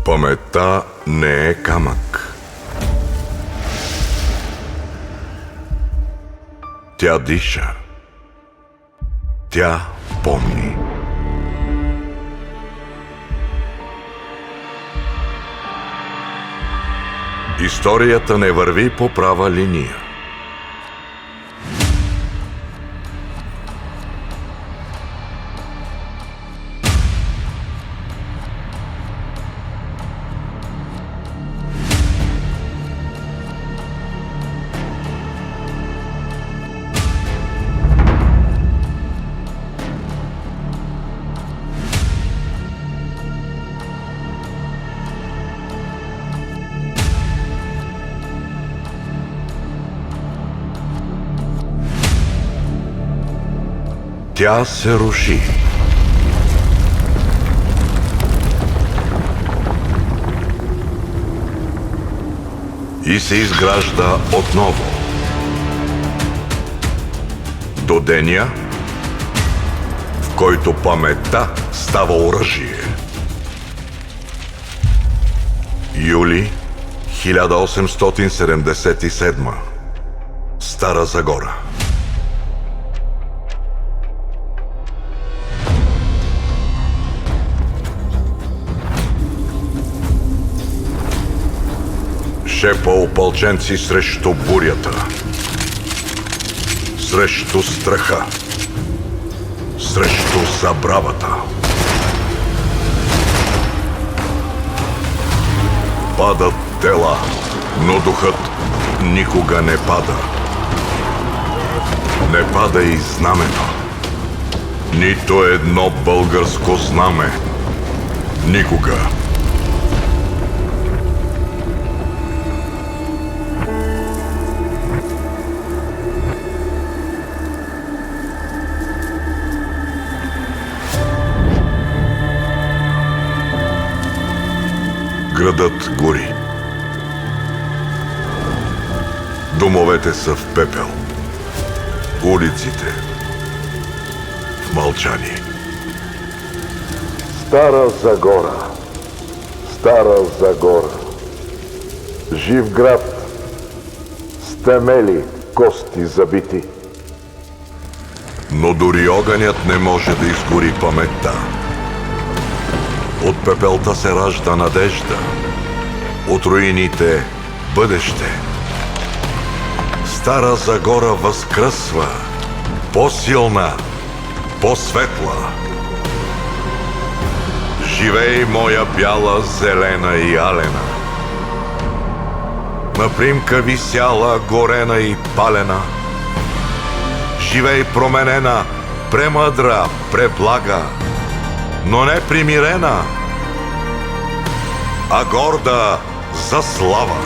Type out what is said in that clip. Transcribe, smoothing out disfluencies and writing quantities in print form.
Паметта не е камък. Тя диша. Тя помни. Историята не върви по права линия. Тя се руши. И се изгражда отново. До деня, в който паметта става оръжие. Юли 1877. Стара Загора. Шепа опълченци срещу бурята, срещу страха, срещу забравата. Падат тела, но духът никога не пада. Не пада и знамето. Нито едно българско знаме. Никога. Градът гори. Домовете са в пепел. Улиците в мълчание. Стара Загора, Стара Загора, жив град, с темели кости забити. Но дори огънят не може да изгори паметта. От пепелта се ражда надежда, от руините – бъдеще. Стара Загора възкръсва, по-силна, по-светла. Живей, моя бяла, зелена и алена. Напримка висяла, горена и палена. Живей променена, премъдра, преблага, но не примирена, а горда за слава.